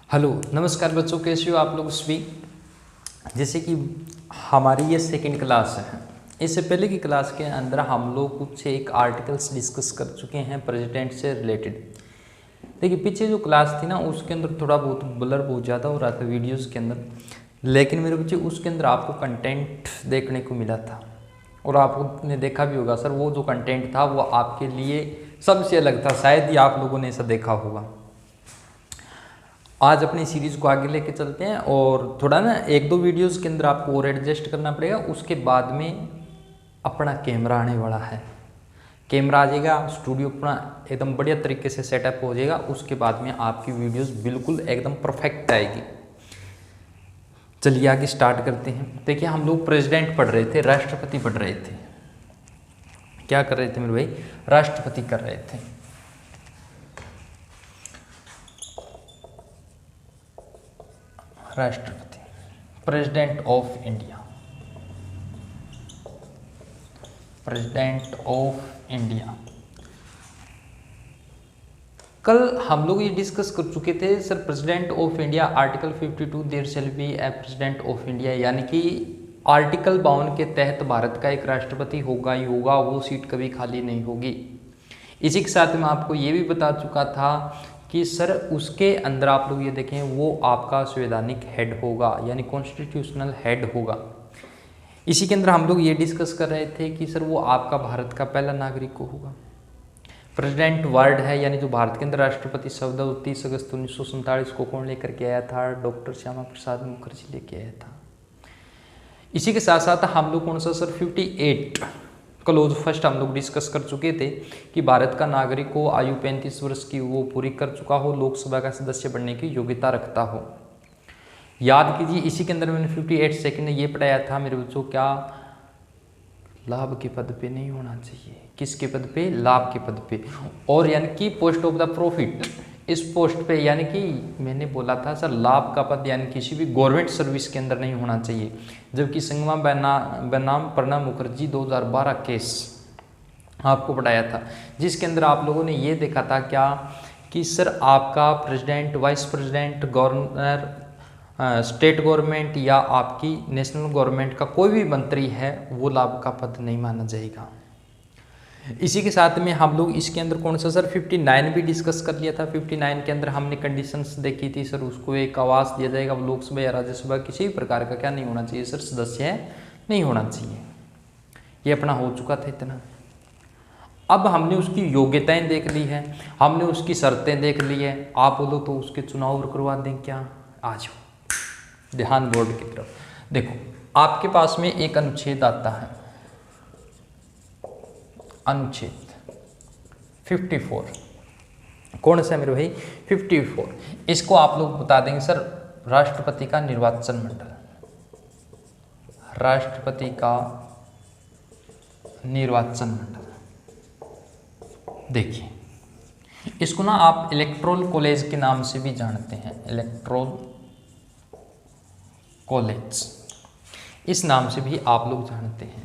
Hello नमस्कार बच्चों, कैसे हो आप लोग सभी। जैसे कि हमारी ये सेकंड क्लास है। इससे पहले की क्लास के अंदर हम लोग कुछ एक आर्टिकल्स डिस्कस कर चुके हैं प्रेसिडेंट से रिलेटेड। देखिए पीछे जो क्लास थी ना उसके अंदर थोड़ा बहुत ब्लर बहुत ज़्यादा हो रहा था वीडियोज़ के अंदर, लेकिन मेरे बच्चे उसके अंदर आपको कंटेंट देखने को मिला था और आपने देखा भी होगा। सर वो जो कंटेंट था वो आपके लिए सबसे अलग था, शायद ही आप लोगों ने ऐसा देखा होगा। आज अपनी सीरीज़ को आगे लेके चलते हैं और थोड़ा ना एक दो वीडियोस के अंदर आपको और एडजस्ट करना पड़ेगा। उसके बाद में अपना कैमरा आने वाला है, कैमरा आ जाएगा, स्टूडियो अपना एकदम बढ़िया तरीके से सेटअप हो जाएगा। उसके बाद में आपकी वीडियोस बिल्कुल एकदम परफेक्ट आएगी। चलिए आगे स्टार्ट करते हैं। देखिए हम लोग प्रेसिडेंट पढ़ रहे थे, राष्ट्रपति पढ़ रहे थे। क्या कर रहे थे मेरे भाई? राष्ट्रपति कर रहे थे। राष्ट्रपति, President of India, President of India. कल हम लोग ये डिस्कस कर चुके थे sir, President of India Article 52 there shall be a President of India, यानी कि आर्टिकल 52 के तहत भारत का एक राष्ट्रपति होगा ही होगा, वो सीट कभी खाली नहीं होगी। इसी के साथ मैं आपको ये भी बता चुका था कि सर उसके अंदर आप लोग ये देखें वो आपका संवैधानिक हेड होगा, यानी कॉन्स्टिट्यूशनल हेड होगा। इसी के अंदर हम लोग ये डिस्कस कर रहे थे कि सर वो आपका भारत का पहला नागरिक होगा। प्रेसिडेंट वर्ड है, यानी जो भारत के अंदर राष्ट्रपति शब्द 30 अगस्त 1947 को कौन लेकर के आया था? डॉक्टर श्यामा प्रसाद मुखर्जी लेके आया था। इसी के साथ साथ हम लोग कौन सा सर 58 क्लोज फर्स्ट हम लोग डिस्कस कर चुके थे कि भारत का नागरिक हो, आयु 35 वर्ष की वो पूरी कर चुका हो, लोकसभा का सदस्य बनने की योग्यता रखता हो। याद कीजिए इसी के अंदर मैंने 58 सेकंड ये पढ़ाया था मेरे बच्चों, क्या लाभ के पद पे नहीं होना चाहिए। किसके पद पे? लाभ के पद पे। और यानी कि पोस्ट ऑफ द प्रॉफिट, इस पोस्ट पे, यानी कि मैंने बोला था सर लाभ का पद यानी किसी भी गवर्नमेंट सर्विस के अंदर नहीं होना चाहिए। जबकि संगमा बनाम प्रणब मुखर्जी 2012 केस आपको पढ़ाया था, जिसके अंदर आप लोगों ने ये देखा था क्या कि सर आपका president, vice president, governor, state government या आपकी नेशनल गवर्नमेंट का कोई भी मंत्री है वो लाभ का पद नहीं माना जाएगा। इसी के साथ में हम लोग इसके अंदर कौन सा सर 59 भी डिस्कस कर लिया था। 59 के अंदर हमने कंडीशंस देखी थी सर, उसको एक आवास दिया जाएगा, लोकसभा या राज्यसभा किसी भी प्रकार का क्या नहीं होना चाहिए सर, सदस्य नहीं होना चाहिए। ये अपना हो चुका था इतना। अब हमने उसकी योग्यताएं देख ली है, हमने उसकी शर्तें देख ली है। आप बोलो तो उसके चुनाव करवा दें क्या? आ जाओ ध्यान बोर्ड की तरफ। देखो आपके पास में एक अनुच्छेद आता है, अनुच्छेद 54। कौन सा मेरे भाई? 54। इसको आप लोग बता देंगे सर राष्ट्रपति का निर्वाचन मंडल, राष्ट्रपति का निर्वाचन मंडल। देखिए इसको ना आप इलेक्टोरल कॉलेज के नाम से भी जानते हैं, इलेक्टोरल कॉलेज इस नाम से भी आप लोग जानते हैं।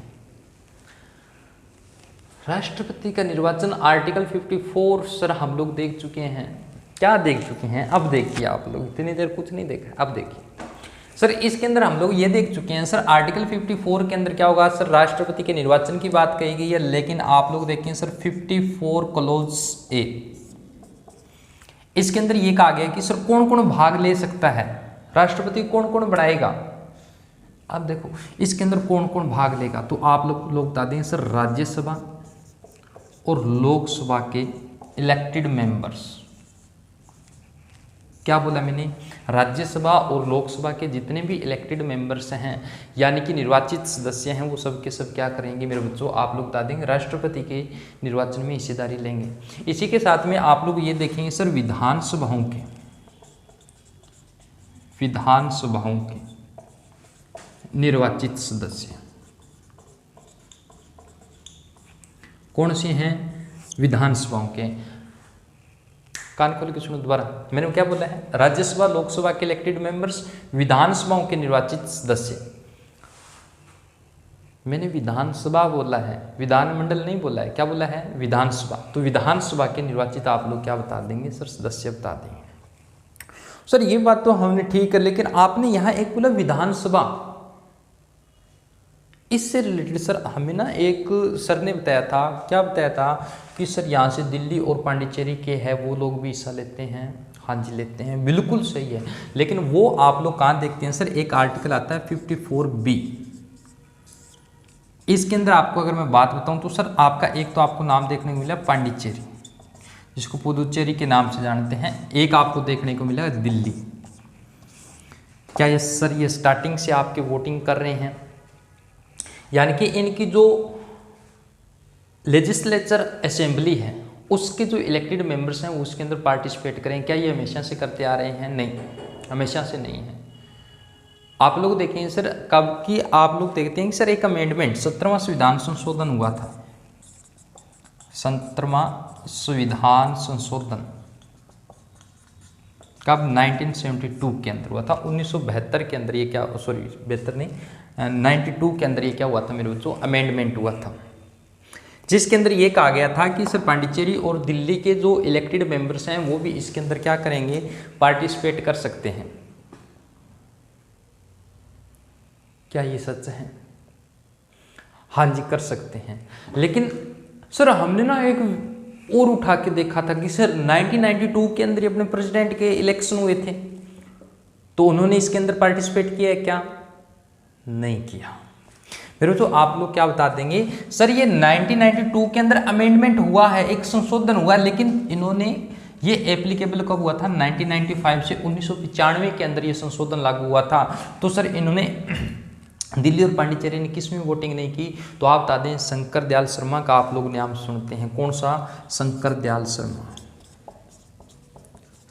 राष्ट्रपति का निर्वाचन आर्टिकल 54 सर हम लोग देख चुके हैं। क्या देख चुके हैं? अब देखिए आप लोग, इतनी देर कुछ नहीं देखा, अब देखिए सर इसके अंदर हम लोग ये देख चुके हैं सर आर्टिकल 54 के अंदर क्या होगा सर, राष्ट्रपति के निर्वाचन की बात कही गई है। लेकिन आप लोग देखें सर 54 क्लोज ए, इसके अंदर ये कहा गया कि सर कौन कौन भाग ले सकता है, राष्ट्रपति कौन कौन बनाएगा। अब देखो इसके अंदर कौन कौन भाग लेगा, तो आप लोग बता दें सर राज्यसभा और लोकसभा के इलेक्टेड मेंबर्स। क्या बोला मैंने? राज्यसभा और लोकसभा के जितने भी इलेक्टेड मेंबर्स हैं यानी कि निर्वाचित सदस्य हैं, वो सब के सब क्या करेंगे मेरे बच्चों, आप लोग बता देंगे राष्ट्रपति के निर्वाचन में हिस्सेदारी लेंगे। इसी के साथ में आप लोग ये देखेंगे सर विधानसभाओं के निर्वाचित सदस्य कौन से हैं? विधानसभाओं के। कान खोल के सुनो दोबारा, मैंने क्या बोला है? राज्यसभा लोकसभा के इलेक्टेड मेंबर्स, विधानसभाओं के निर्वाचित सदस्य। मैंने विधानसभा बोला है, विधानमंडल नहीं बोला है। क्या बोला है? विधानसभा। तो विधानसभा के निर्वाचित आप लोग क्या बता देंगे सर? सदस्य बता देंगे। सर ये बात तो हमने ठीक है, लेकिन आपने यहाँ एक बोला विधानसभा, इससे रिलेटेड सर हमें ना एक सर ने बताया था, क्या बताया था कि सर यहाँ से दिल्ली और पांडिचेरी के है वो लोग भी हिस्सा लेते हैं। हाँ जी लेते हैं, बिल्कुल सही है, लेकिन वो आप लोग कहाँ देखते हैं सर, एक आर्टिकल आता है 54B, इसके अंदर आपको अगर मैं बात बताऊं तो सर आपका एक तो आपको नाम देखने को मिला पांडिचेरी, जिसको पुदुचेरी के नाम से जानते हैं, एक आपको देखने को मिला दिल्ली। क्या ये सर ये स्टार्टिंग से आपके वोटिंग कर रहे हैं, यानी कि इनकी जो लेजिस्लेचर असेंबली है उसके जो इलेक्टेड मेंबर्स हैं वो उसके अंदर पार्टिसिपेट करें। क्या ये हमेशा से करते आ रहे हैं? नहीं, हमेशा से नहीं है। आप लोग देखें सर कब की आप लोग देखते हैं कि सर एक अमेंडमेंट 17वां संविधान संशोधन हुआ था, 17वां संविधान संशोधन कब? 1972 के अंदर हुआ था। 1972 के अंदर ये क्या, सॉरी 72 नहीं 92 के अंदर ये क्या हुआ था मेरे बच्चों, अमेंडमेंट हुआ था, जिसके अंदर ये कहा गया था कि सर पांडिचेरी और दिल्ली के जो इलेक्टेड मेंबर्स हैं वो भी इसके अंदर क्या करेंगे, पार्टिसिपेट कर सकते हैं। क्या ये सच है? हाँ जी कर सकते हैं, लेकिन सर हमने ना एक और उठा के देखा था कि सर 1992 के अंदर अपने प्रेसिडेंट के इलेक्शन हुए थे, तो उन्होंने इसके अंदर पार्टिसिपेट किया है क्या? नहीं किया। फिर तो आप लोग क्या बता देंगे सर ये 1992 के अंदर अमेंडमेंट हुआ है, एक संशोधन हुआ, लेकिन इन्होंने ये एप्लीकेबल कब हुआ था? 1995 से 1995 के अंदर ये संशोधन लागू हुआ था। तो सर इन्होंने दिल्ली और पांडिचेरी ने किस में वोटिंग नहीं की? तो आप बता दें शंकर दयाल शर्मा का आप लोग नाम सुनते हैं, कौन सा? शंकर दयाल शर्मा,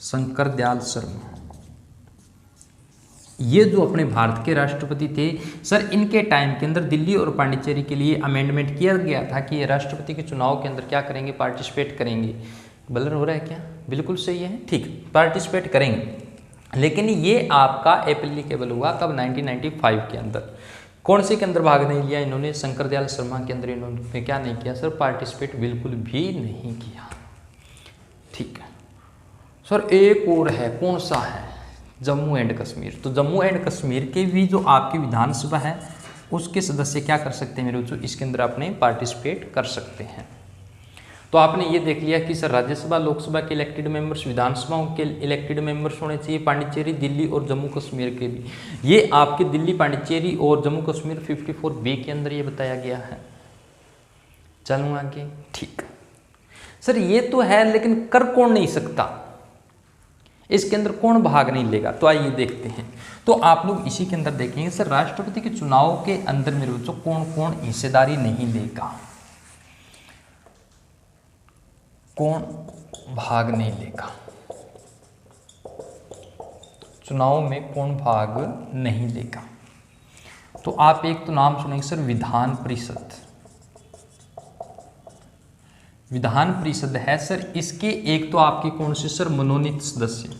शंकर दयाल शर्मा, ये जो अपने भारत के राष्ट्रपति थे सर, इनके टाइम के अंदर दिल्ली और पांडिचेरी के लिए अमेंडमेंट किया गया था कि ये राष्ट्रपति के चुनाव के अंदर क्या करेंगे, पार्टिसिपेट करेंगे। ब्लर हो रहा है क्या? बिल्कुल सही है, ठीक, पार्टिसिपेट करेंगे, लेकिन ये आपका एप्लीकेबल हुआ कब? 1995 के अंदर। कौन से के अंदर भाग नहीं लिया इन्होंने? शंकर दयाल शर्मा के अंदर इन्होंने क्या नहीं किया सर? पार्टिसिपेट बिल्कुल भी नहीं किया। ठीक है सर, एक और है, कौन सा है? जम्मू एंड कश्मीर। तो जम्मू एंड कश्मीर के भी जो आपकी विधानसभा है उसके सदस्य क्या कर सकते हैं मेरे बच्चों? इसके अंदर अपने पार्टिसिपेट कर सकते हैं। तो आपने ये देख लिया कि सर राज्यसभा लोकसभा के इलेक्टेड मेंबर्स, विधानसभाओं के इलेक्टेड मेंबर्स होने चाहिए, पांडिचेरी, दिल्ली और जम्मू कश्मीर के भी। ये आपके दिल्ली, पांडिचेरी और जम्मू कश्मीर 54B के अंदर ये बताया गया है। चलूँ आगे, ठीक सर ये तो है, लेकिन कर कौन नहीं सकता, इसके अंदर कौन भाग नहीं लेगा? तो आइए देखते हैं। तो आप लोग इसी के अंदर देखेंगे सर राष्ट्रपति के चुनाव के अंदर मेरे बच्चों कौन कौन हिस्सेदारी नहीं लेगा, कौन भाग नहीं लेगा, चुनाव में कौन भाग नहीं लेगा? तो आप एक तो नाम सुनेंगे सर विधान परिषद। विधान परिषद है सर, इसके एक तो आपके कौन से सर? मनोनीत सदस्य,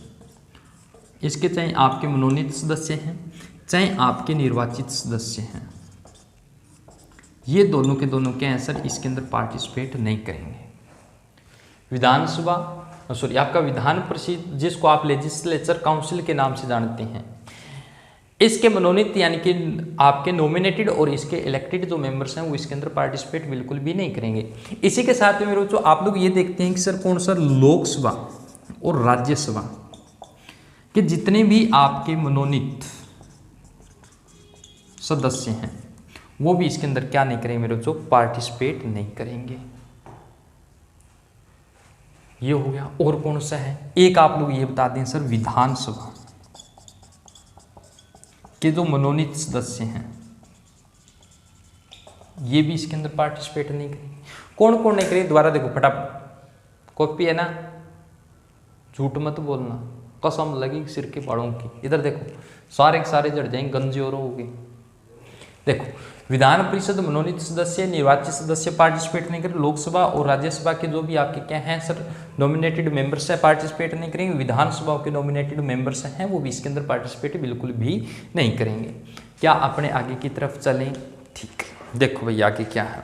इसके चाहे आपके मनोनीत सदस्य हैं चाहे आपके निर्वाचित सदस्य हैं, ये दोनों के दोनों क्या हैं सर? इसके अंदर पार्टिसिपेट नहीं करेंगे। विधानसभा सॉरी आपका विधान परिषद, जिसको आप लेजिस्लेचर काउंसिल के नाम से जानते हैं, इसके मनोनीत यानी कि आपके नॉमिनेटेड और इसके इलेक्टेड जो मेंबर्स हैं वो इसके अंदर पार्टिसिपेट बिल्कुल भी नहीं करेंगे। इसी के साथ में मेरे बच्चों आप लोग ये देखते हैं कि सर कौन सा लोकसभा और राज्यसभा के जितने भी आपके मनोनीत सदस्य हैं वो भी इसके अंदर क्या नहीं करेंगे मेरे बच्चों? पार्टिसिपेट नहीं करेंगे। ये हो गया। और कौन सा है? एक आप लोग ये बता दें सर विधानसभा के जो मनोनीत सदस्य हैं ये भी इसके अंदर पार्टिसिपेट नहीं करेंगे। कौन कौन नहीं करेंगे? दोबारा देखो फटाफट, कॉपी है ना, झूठ मत बोलना, कसम लगी सिर के बाड़ों की। इधर देखो सारे के सारे जड़ जाएंगे, गंजे और हो गए। देखो विधान परिषद मनोनीत सदस्य, निर्वाचित सदस्य पार्टिसिपेट नहीं करेंगे। लोकसभा और राज्यसभा के जो भी आपके क्या हैं सर नॉमिनेटेड मेंबर्स हैं पार्टिसिपेट नहीं करेंगे। विधानसभा के नॉमिनेटेड मेंबर्स हैं वो भी इसके अंदर पार्टिसिपेट बिल्कुल भी नहीं करेंगे। क्या अपने आगे की तरफ चलें? ठीक, देखो भैया आगे क्या है।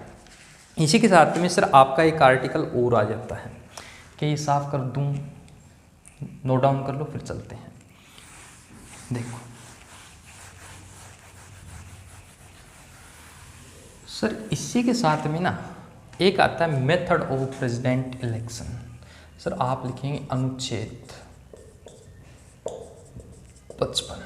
इसी के साथ में सर आपका एक आर्टिकल और आ जाता है कि ये साफ कर दूँ, नोट डाउन कर लो फिर चलते हैं। देखो सर, इसी के साथ में ना एक आता है method of president election. Sir आप लिखेंगे अनुच्छेद 55।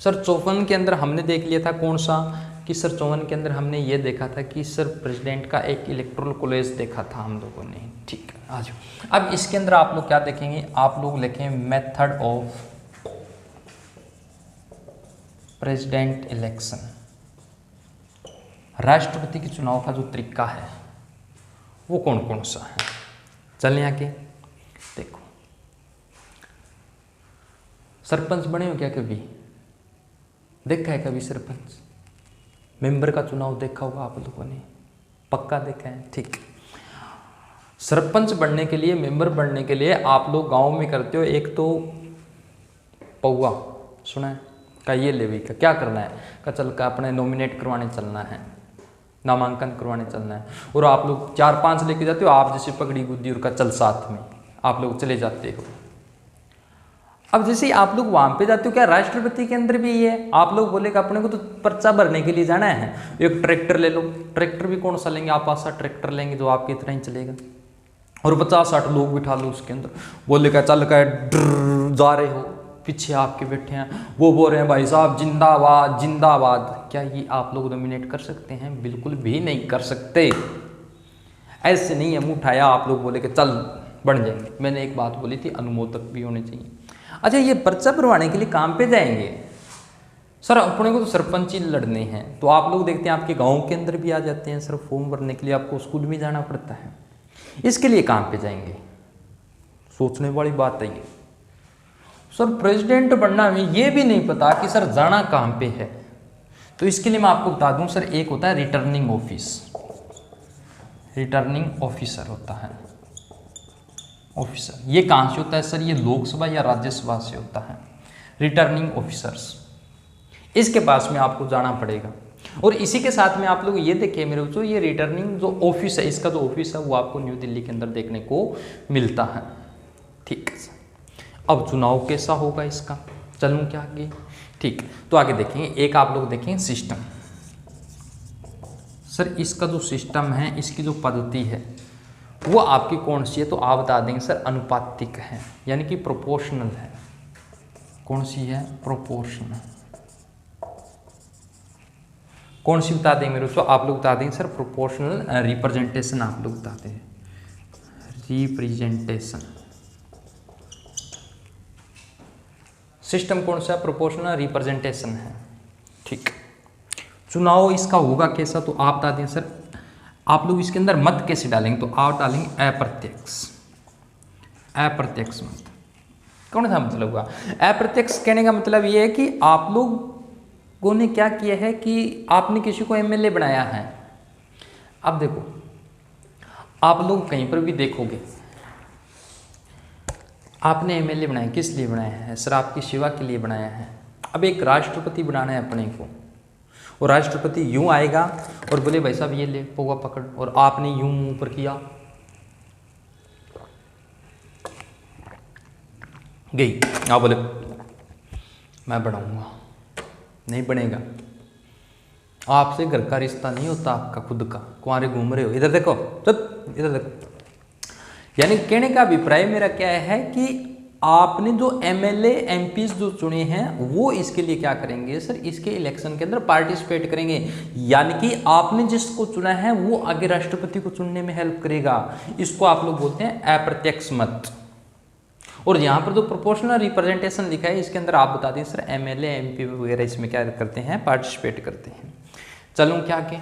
सर 54 के अंदर हमने देख लिया था कौन सा, कि सर 54 के अंदर हमने ये देखा था कि सर प्रेसिडेंट का एक इलेक्टोरल कॉलेज देखा था हम लोगों ने। ठीक है, आ जाओ। अब इसके अंदर आप लोग क्या देखेंगे, आप लोग लिखें मेथड ऑफ प्रेसिडेंट इलेक्शन। राष्ट्रपति के चुनाव का जो तरीका है वो कौन कौन सा है। चलें आगे देखो, सरपंच बने हो क्या कभी, देखा है कभी सरपंच, मेंबर का चुनाव देखा होगा आप लोगों ने, पक्का देखा है। ठीक, सरपंच बनने के लिए, मेंबर बनने के लिए आप लोग गांव में करते हो, एक तो पौवा सुना है का, ये लेवी का क्या करना है का, चल का अपने नॉमिनेट करवाने चलना है, नामांकन करवाने चलना है, और आप लोग 4-5 लेके जाते हो, आप जैसे पगड़ी गुद्दी और का चल साथ में आप लोग चले जाते हो। अब जैसे आप लोग वहां पे जाते हो, क्या राष्ट्रपति के अंदर भी ये है, आप लोग बोलेगा अपने को तो पर्चा भरने के लिए जाना है, एक ट्रैक्टर ले लो, ट्रैक्टर भी कौन सा लेंगे, आप ऐसा ट्रैक्टर लेंगे जो आपकी तरह ही चलेगा, और 50-60 लोग बिठा लो उसके अंदर, बोलेगा चल का जा रहे हो, पीछे आपके बैठे हैं, वो बोल रहे हैं भाई साहब जिंदाबाद जिंदाबाद। क्या ये आप लोग डोमिनेट कर सकते हैं? बिल्कुल भी नहीं कर सकते। ऐसे नहीं है मुंह उठाया आप लोग बोले कि चल बन जाएंगे। मैंने एक बात बोली थी, अनुमोदक भी होने चाहिए। अच्छा, ये पर्चा भरवाने के लिए काम पे जाएंगे सर, अपने को तो सरपंच ही लड़ने हैं, तो आप लोग देखते हैं आपके गांव के अंदर भी आ जाते हैं सर, फॉर्म भरने के लिए आपको स्कूल में जाना पड़ता है, इसके लिए काम पे जाएंगे। सोचने वाली बात है ये। सर प्रेसिडेंट बनना में ये भी नहीं पता कि सर जाना कहाँ पे है, तो इसके लिए मैं आपको बता दूं सर, एक होता है रिटर्निंग ऑफिस, रिटर्निंग ऑफिसर होता है ऑफिसर। ये कहाँ से होता है सर? ये लोकसभा या राज्यसभा से होता है, रिटर्निंग ऑफिसर्स। इसके पास में आपको जाना पड़ेगा, और इसी के साथ में आप लोग ये देखिए मेरे बच्चों, ये रिटर्निंग जो ऑफिस है, इसका जो ऑफिस है वो आपको न्यू दिल्ली के अंदर देखने को मिलता है। ठीक है, अब चुनाव कैसा होगा इसका, चलूँ क्या आगे? ठीक, तो आगे देखेंगे, एक आप लोग देखेंगे सिस्टम। सर इसका जो सिस्टम है, इसकी जो पद्धति है वो आपकी कौन सी है, तो आप बता देंगे सर अनुपातिक है, यानी कि प्रोपोर्शनल है। कौन सी है? प्रोपोर्शनल। कौन सी बता देंगे मेरे दोस्तों? आप लोग बता देंगे सर प्रोपोर्शनल रिप्रेजेंटेशन, आप लोग बताते हैं रिप्रेजेंटेशन। सिस्टम कौन सा? प्रोपोर्शनल रिप्रेजेंटेशन है। ठीक, चुनाव इसका होगा कैसा, तो आप बता दें सर, आप लोग इसके अंदर मत कैसे डालेंगे, तो आप डालेंगे अप्रत्यक्ष। अप्रत्यक्ष मत कौन सा मतलब हुआ? अप्रत्यक्ष कहने का मतलब ये है कि आप लोगों ने क्या किया है कि आपने किसी को एमएलए बनाया है। अब देखो, आप लोग कहीं पर भी देखोगे, आपने एमएलए बनाया, किस लिए बनाया है सर? आपकी सेवा के लिए बनाया है। अब एक राष्ट्रपति बनाना है अपने को, और राष्ट्रपति यूं आएगा और बोले भाई साहब ये ले पौवा पकड़, और आपने यूं मुंह पर किया, गई, आप बोले मैं बनाऊंगा, नहीं बनेगा। आपसे घर का रिश्ता नहीं होता, आपका खुद का, कुंवारे घूम रहे हो, इधर देखो, चुप इधर देखो। यानी कहने का अभिप्राय मेरा क्या है कि आपने जो एमएलए एमपीज जो चुने हैं वो इसके लिए क्या करेंगे सर? इसके इलेक्शन के अंदर पार्टिसिपेट करेंगे, यानी कि आपने जिसको चुना है वो आगे राष्ट्रपति को चुनने में हेल्प करेगा। इसको आप लोग बोलते हैं अप्रत्यक्ष मत। और यहाँ पर जो प्रोपोर्शनल रिप्रेजेंटेशन लिखा है, इसके अंदर आप बता दें सर एमएलए एमपी वगैरह इसमें क्या करते हैं? पार्टिसिपेट करते हैं। चलूँ क्या आगे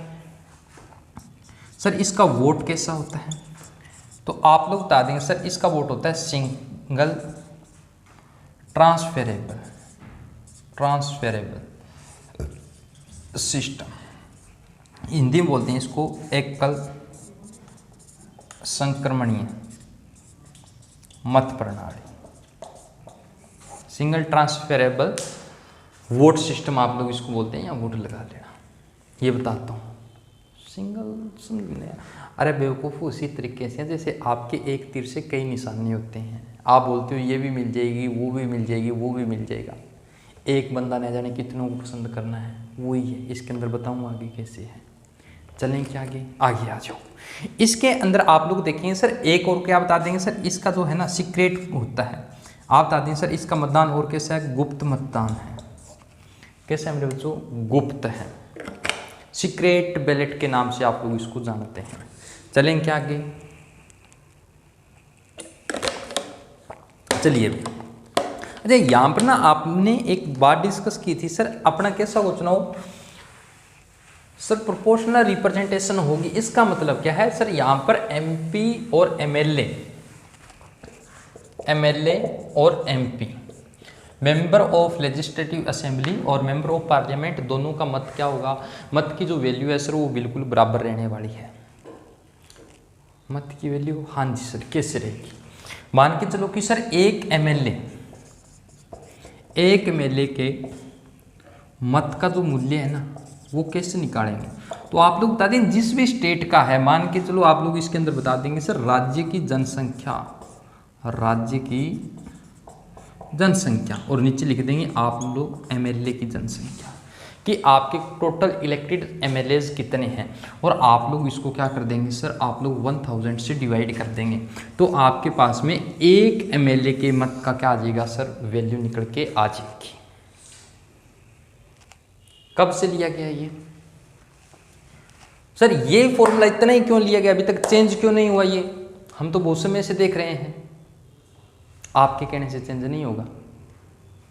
सर? इसका वोट कैसा होता है, तो आप लोग बता देंगे सर इसका वोट होता है सिंगल ट्रांसफेरेबल सिस्टम, हिंदी में बोलते हैं इसको एकल संक्रमणीय मत प्रणाली, सिंगल ट्रांसफेरेबल वोट सिस्टम आप लोग इसको बोलते हैं, या वोट लगा लेना। ये बताता हूँ, सिंगल, अरे बेवकूफ़ उसी तरीके से जैसे आपके एक तीर से कई निशाने होते हैं, आप बोलते हो ये भी मिल जाएगी, वो भी मिल जाएगी, वो भी मिल जाएगा। एक बंदा न जाने कितनों को पसंद करना है, वही है। इसके अंदर बताऊँ आगे कैसे है। चलें क्या आगे, आगे आ जाओ। इसके अंदर आप लोग देखेंगे सर, एक और क्या बता देंगे सर, इसका जो है ना सीक्रेट होता है। आप बता देंगे सर इसका मतदान और कैसा है, गुप्त मतदान है। कैसे है मेरे बच्चों, गुप्त है, सीक्रेट बैलेट के नाम से आप लोग इसको जानते हैं। चलें क्या आगे, चलिए। अच्छा यहाँ पर ना आपने एक बात डिस्कस की थी सर, अपना कैसा हो चुनाव सर, प्रोपोर्शनल रिप्रेजेंटेशन होगी। इसका मतलब क्या है सर, यहाँ पर एमपी और एमएलए, और MP, member of legislative assembly और मेंबर ऑफ पार्लियामेंट, दोनों का मत क्या होगा, मत की जो वैल्यू है सर वो बिल्कुल बराबर रहने वाली है। मत की वैल्यू, हाँ जी सर, कैसे रहेगी, मान के चलो कि सर एक एमएलए के मत का जो मूल्य है ना वो कैसे निकालेंगे, तो आप लोग बता दें जिस भी स्टेट का है, मान के चलो आप लोग इसके अंदर बता देंगे सर राज्य की जनसंख्या, और नीचे लिख देंगे आप लोग एमएलए की जनसंख्या, कि आपके टोटल इलेक्टेड एमएलएज कितने हैं, और आप लोग इसको क्या कर देंगे सर, आप लोग 1000 से डिवाइड कर देंगे, तो आपके पास में एक एमएलए के मत का क्या आ जाएगा सर, वैल्यू निकल के आ जाएगी। कब से लिया गया ये सर, ये फॉर्मूला इतना ही क्यों लिया गया, अभी तक चेंज क्यों नहीं हुआ ये, हम तो बहुत समय से देख रहे हैं। आपके कहने से चेंज नहीं होगा,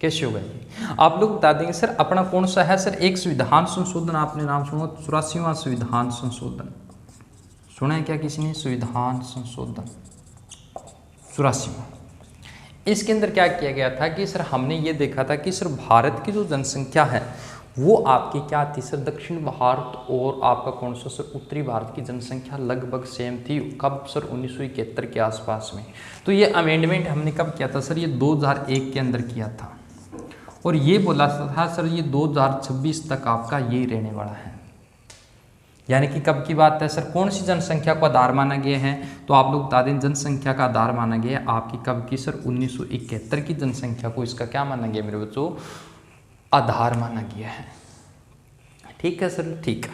कैसे होगा ये, आप लोग बता देंगे सर अपना कौन सा है सर, एक संविधान संशोधन, आपने नाम सुना 84वां संविधान संशोधन, सुना है क्या किसी ने, संविधान संशोधन 84वां। इसके अंदर क्या किया गया था कि सर हमने ये देखा था कि सर भारत की जो जनसंख्या है वो आपकी क्या थी सर, दक्षिण भारत और आपका कौन सा सर, उत्तरी भारत की जनसंख्या लगभग सेम थी। कब सर, 1971 के आसपास में। तो ये अमेंडमेंट हमने कब किया था सर, ये 2001 के अंदर किया था, और ये बोला था सर ये 2026 तक आपका यही रहने वाला है। यानी कि कब की बात है सर, कौन सी जनसंख्या को आधार माना गया है, तो आप लोग बता दें जनसंख्या का आधार माना गया है आपकी कब की सर, 1971 की जनसंख्या को इसका क्या माना गया मेरे बच्चों, आधार माना गया है। ठीक है सर, ठीक है।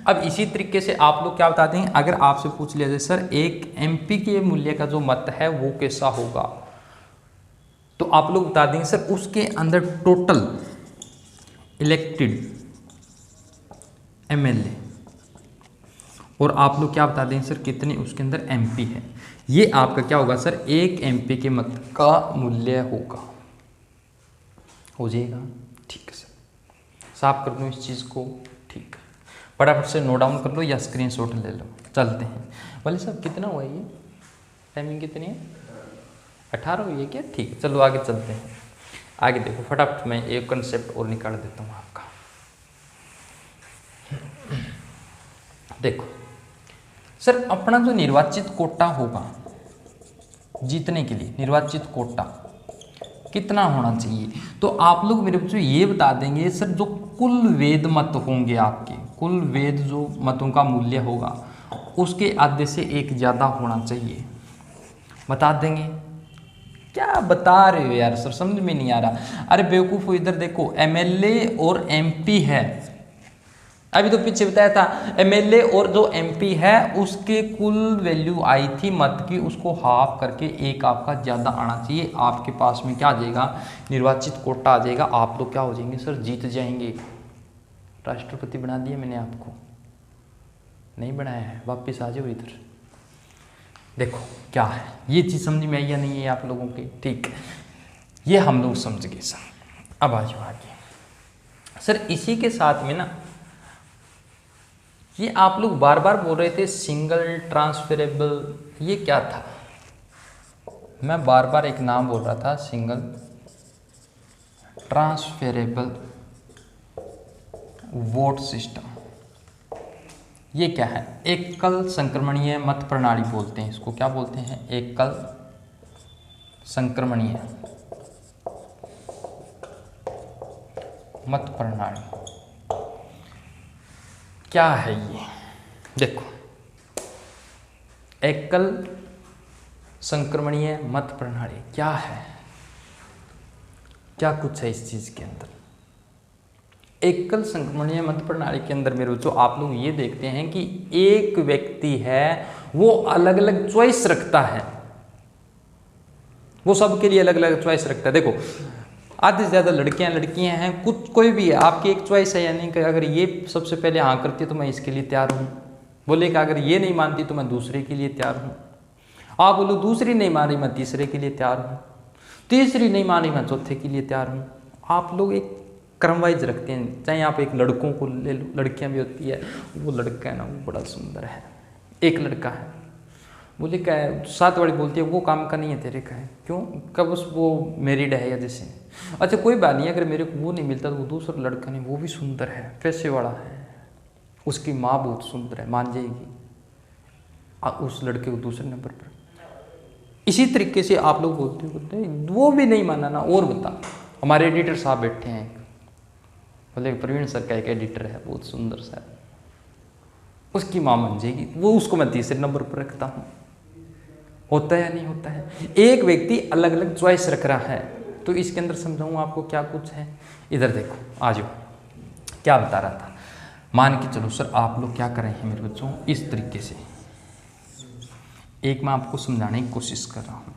अब इसी तरीके से आप लोग क्या बता दें, अगर आपसे पूछ लिया जाए सर एक एमपी के मूल्य का जो मत है वो कैसा होगा, तो आप लोग बता देंगे सर उसके अंदर टोटल इलेक्टेड एमएलए, और आप लोग क्या बता देंगे सर कितने उसके अंदर एमपी है, ये आपका क्या होगा सर, एक एमपी के मत का मूल्य होगा, हो जाएगा। ठीक है सर, साफ कर दूँ इस चीज़ को, ठीक है, फटाफट से नोट डाउन कर लो या स्क्रीनशॉट ले लो। चलते हैं वाले साहब, कितना हुआ ये, टाइमिंग कितनी है, 18 हुई है क्या, ठीक है, चलो आगे चलते हैं। आगे देखो फटाफट, मैं एक कंसेप्ट और निकाल देता हूँ आपका। देखो सर अपना जो निर्वाचित कोटा होगा जीतने के लिए, निर्वाचित कोटा कितना होना चाहिए, तो आप लोग मेरे बच्चों ये बता देंगे सर जो कुल वेद मत होंगे आपके, कुल वेद जो मतों का मूल्य होगा उसके आधे से एक ज़्यादा होना चाहिए, बता देंगे। क्या बता रहे हो यार सर, समझ में नहीं आ रहा। अरे बेवकूफ़, इधर देखो एमएलए और एमपी है, अभी तो पीछे बताया था एमएलए और जो एमपी है उसके कुल वैल्यू आई थी मत की, उसको हाफ करके एक आपका ज़्यादा आना चाहिए, आपके पास में क्या आ जाएगा, निर्वाचित कोटा आ जाएगा, आप लोग क्या हो जाएंगे सर, जीत जाएंगे। राष्ट्रपति बना दिया मैंने आपको, नहीं बनाया है, वापस आ जाओ इधर। देखो क्या है, ये चीज़ समझ में आई या नहीं है आप लोगों की, ठीक, ये हम लोग समझ गए सर। अब आ जाओ आगे सर, इसी के साथ में ना ये आप लोग बार बार बोल रहे थे सिंगल ट्रांसफरेबल, ये क्या था, मैं बार बार एक नाम बोल रहा था, सिंगल ट्रांसफरेबल वोट सिस्टम। ये क्या है, एकल संक्रमणीय मत प्रणाली बोलते हैं इसको, क्या बोलते हैं, एकल संक्रमणीय मत प्रणाली। क्या है ये, देखो एकल संक्रमणीय मत प्रणाली क्या है, क्या कुछ है इस चीज के अंदर। एकल संक्रमणीय मत प्रणाली के अंदर मेरे बच्चों आप लोग ये देखते हैं कि एक व्यक्ति है वो अलग अलग चॉइस रखता है, वो सबके लिए अलग अलग चॉइस रखता है। देखो आधे से ज्यादा लड़कियां हैं, कुछ कोई भी है, आपकी एक चॉइस है, यानी कि अगर ये सबसे पहले हाँ करती है तो मैं इसके लिए तैयार हूँ, बोले कि अगर ये नहीं मानती तो मैं दूसरे के लिए तैयार हूँ, आप बोलो दूसरी नहीं मान रही मैं तीसरे के लिए तैयार हूँ, तीसरी नहीं मान रही मैं चौथे के लिए तैयार हूँ। आप लोग एक क्रम वाइज रखते हैं, चाहे आप एक लड़कों को ले लो, लड़कियां भी होती है, वो लड़का है ना वो बड़ा सुंदर है, एक लड़का है बोले क्या है, साथ वाली बोलती है वो काम का नहीं है तेरे का है, क्यों, कब उस वो मैरिड है या जैसे, अच्छा कोई बात नहीं, अगर मेरे को वो नहीं मिलता तो वो दूसरा लड़का नहीं, वो भी सुंदर है, पैसे वाला है, उसकी माँ बहुत सुंदर है, मान जाएगी, उस लड़के को दूसरे नंबर पर। इसी तरीके से आप लोग बोलते वो भी नहीं माना ना, और बता, हमारे एडिटर साहब बैठे हैं, बोले प्रवीण सर का एक एडिटर है बहुत सुंदर सा, उसकी माँ मान जाएगी, वो उसको मैं तीसरे नंबर पर रखता हूँ। होता है या नहीं होता है, एक व्यक्ति अलग अलग चॉइस रख रहा है, तो इसके अंदर समझाऊँ आपको क्या कुछ है। इधर देखो आ जाओ, क्या बता रहा था, मान के चलो सर आप लोग क्या कर रहे हैं मेरे बच्चों, इस तरीके से एक मैं आपको समझाने की कोशिश कर रहा हूँ।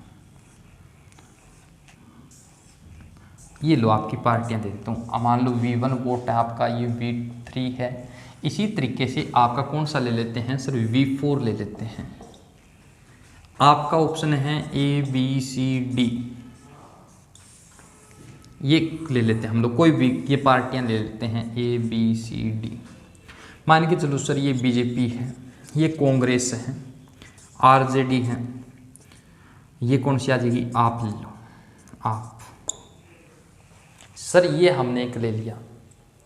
ये लो आपकी पार्टियां दे देता हूँ, मान लो V1 वोट है आपका, ये V3 है, इसी तरीके से आपका कौन सा ले लेते हैं सर, V4 ले लेते हैं। आपका ऑप्शन है ABCD, ये ले लेते हैं हम लोग, कोई भी ये पार्टियां ले लेते हैं ABCD। मान के चलो सर ये BJP है, ये कांग्रेस है, RJD है, ये कौन सी आ जाएगी, आप ले लो, आप सर ये हमने एक ले लिया,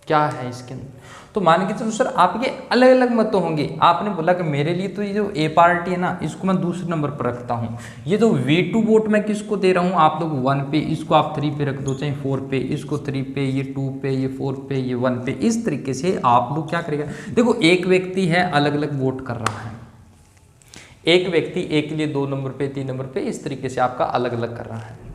क्या है इसके अंदर, तो मान के चलो सर आपके अलग अलग मत होंगे। आपने बोला कि मेरे लिए तो ये जो A पार्टी है ना इसको मैं दूसरे नंबर पर रखता हूँ, ये जो V2 वोट मैं किसको दे रहा हूँ, आप लोग 1 पे, इसको आप 3 पे रख दो, चाहे 4 पे, इसको 3 पे, ये 2 पे, ये 4 पे, ये 1 पे, इस तरीके से आप लोग क्या करेगा। देखो एक व्यक्ति है अलग अलग वोट कर रहा है, एक व्यक्ति एक के लिए 2 नंबर पे, 3 नंबर पे, इस तरीके से आपका अलग अलग कर रहा है।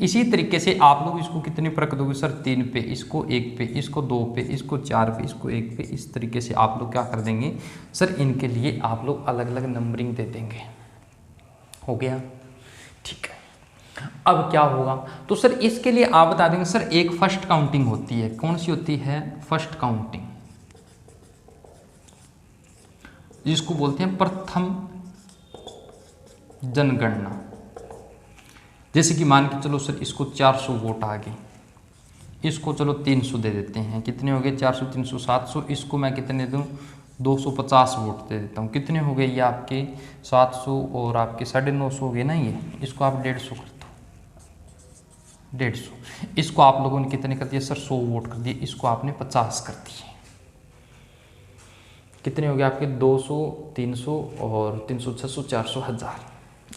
इसी तरीके से आप लोग इसको कितने पर रख दोगे सर, 3 पे, इसको 1 पे, इसको 2 पे, इसको 4 पे, इसको 1 पे, इस तरीके से आप लोग क्या कर देंगे सर, इनके लिए आप लोग अलग अलग नंबरिंग दे देंगे। हो गया, ठीक है। अब क्या होगा, तो सर इसके लिए आप बता देंगे सर एक फर्स्ट काउंटिंग होती है, कौन सी होती है, फर्स्ट काउंटिंग, जिसको बोलते हैं प्रथम जनगणना। जैसे कि मान के चलो सर इसको 400 वोट आ गए, इसको चलो 300 दे देते हैं, कितने हो गए 400 300 700, इसको मैं कितने दूं 250 वोट दे देता हूँ, कितने हो गए ये आपके 700 और आपके 950 हो गए ना, ये इसको आप 150 कर दो, 150, इसको आप लोगों ने कितने कर दिए सर 100 वोट कर दिए, इसको आपने 50 कर दिए, कितने हो गए आपके 200 300 और 300 600 400 1000,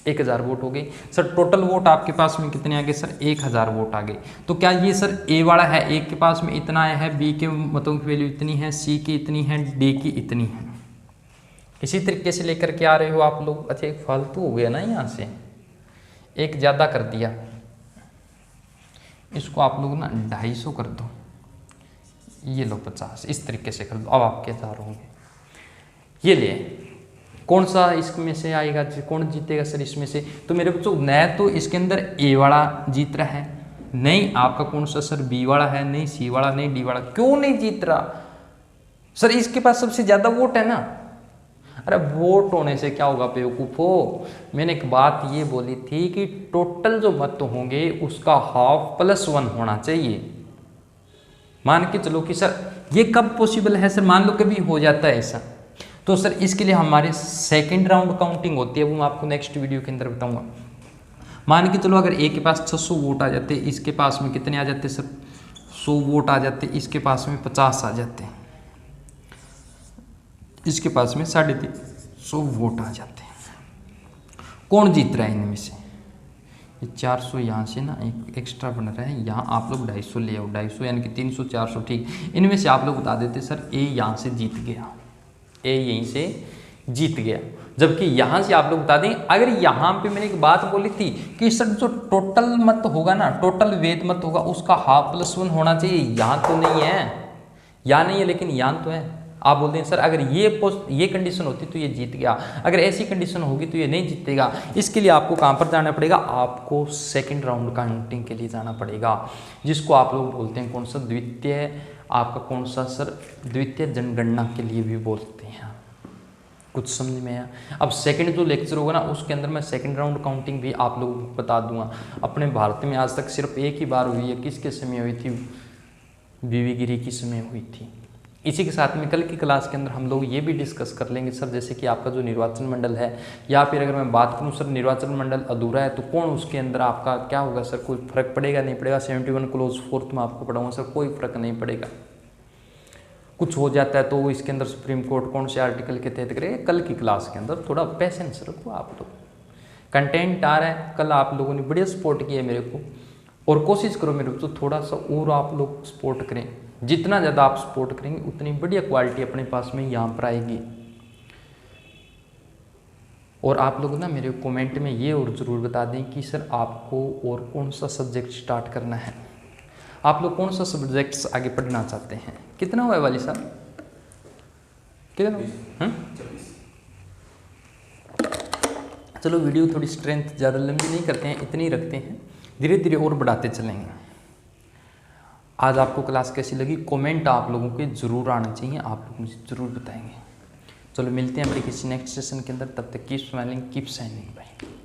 1000 वोट हो गई सर। टोटल वोट आपके पास में कितने आ गए सर, 1000 वोट आ गए। तो क्या ये सर ए वाला है, ए के पास में इतना आया है, बी के मतों की वैल्यू इतनी है, सी की इतनी है, डी की इतनी है, इसी तरीके से लेकर के आ रहे हो आप लोग। अच्छा एक फालतू हो गया ना, यहाँ से एक ज़्यादा कर दिया, इसको आप लोग ना 250 कर दो, ये लो 50, इस तरीके से कर दो, अब आपके 1000 होंगे। ये लिए कौन सा इसमें से आएगा, कौन जीतेगा सर इसमें से, तो मेरे बच्चों न तो इसके अंदर ए वाला जीत रहा है, नहीं आपका कौन सा सर बी वाला है, नहीं सी वाला, नहीं डी वाला, क्यों नहीं जीत रहा सर, इसके पास सबसे ज्यादा वोट है ना। अरे वोट होने से क्या होगा बेवकूफ हो, मैंने एक बात ये बोली थी कि टोटल जो मत होंगे उसका हाफ +1 होना चाहिए। मान के चलो कि सर ये कब पॉसिबल है सर, मान लो कभी हो जाता है ऐसा, तो सर इसके लिए हमारे सेकंड राउंड काउंटिंग होती है, वो मैं आपको नेक्स्ट वीडियो के अंदर बताऊंगा। मान के चलो अगर ए के पास 600 वोट आ जाते, इसके पास में कितने आ जाते सर 100 वोट आ जाते, इसके पास में 50 आ जाते, इसके पास में 350 वोट आ जाते, कौन जीत रहा है इनमें से, ये 400 यहाँ से ना एक एक्स्ट्रा बन रहा है, यहाँ आप लोग 250 ले आओ, 250 यानी कि 300 400, ठीक, इनमें से आप लोग बता देते सर ए यहाँ से जीत गया, ए यहीं से जीत गया, जबकि यहाँ से आप लोग बता दें, अगर यहाँ पे मैंने एक बात बोली थी कि सर जो टोटल मत होगा ना, टोटल वेद मत होगा, उसका हाफ प्लस 1 होना चाहिए, यहाँ तो नहीं है, यहाँ नहीं है, लेकिन यहाँ तो है। आप बोलते हैं सर अगर ये कंडीशन होती तो ये जीत गया, अगर ऐसी कंडीशन होगी तो ये नहीं जीतेगा। इसके लिए आपको कहाँ पर जाना पड़ेगा, आपको सेकंड राउंड काउंटिंग के लिए जाना पड़ेगा, जिसको आप लोग बोलते हैं कौन सा, द्वितीय, आपका कौन सा सर, द्वितीय जनगणना के लिए भी बोलते हैं। कुछ समझ में आया? अब सेकंड जो लेक्चर होगा ना, उसके अंदर मैं सेकंड राउंड काउंटिंग भी आप लोगों को बता दूंगा। अपने भारत में आज तक सिर्फ एक ही बार हुई है, किसके समय हुई थी, बीवी गिरी की समय हुई थी। इसी के साथ में कल की क्लास के अंदर हम लोग ये भी डिस्कस कर लेंगे सर, जैसे कि आपका जो निर्वाचन मंडल है, या फिर अगर मैं बात करूं सर निर्वाचन मंडल अधूरा है तो कौन उसके अंदर आपका क्या होगा सर, कोई फर्क पड़ेगा नहीं पड़ेगा। 71 क्लोज 4 में आपको पढ़ाऊंगा सर, कोई फर्क नहीं पड़ेगा। कुछ हो जाता है तो इसके अंदर सुप्रीम कोर्ट कौन से आर्टिकल के तहत करेगा, कल की क्लास के अंदर थोड़ा पेशेंस रखो आप लोग। कंटेंट आ रहा है, कल आप लोगों ने बढ़िया सपोर्ट किया मेरे को, और कोशिश करो मेरे को तो थोड़ा सा और आप लोग सपोर्ट करें। जितना ज़्यादा आप सपोर्ट करेंगे उतनी बढ़िया क्वालिटी अपने पास में यहाँ पर आएगी। और आप लोग ना मेरे कमेंट में ये और ज़रूर बता दें कि सर आपको और कौन सा सब्जेक्ट स्टार्ट करना है, आप लोग कौन सा सब्जेक्ट्स आगे पढ़ना चाहते हैं। कितना हुआ है वाली साहब, कितना हुआ? चलो वीडियो थोड़ी स्ट्रेंथ ज़्यादा लंबी नहीं करते हैं, इतनी रखते हैं, धीरे धीरे और बढ़ाते चलेंगे। आज आपको क्लास कैसी लगी, कमेंट आप लोगों के ज़रूर आना चाहिए, आप लोग मुझे ज़रूर बताएंगे। चलो मिलते हैं अपने किसी नेक्स्ट सेशन के अंदर, तब तक keep smiling keep shining bye.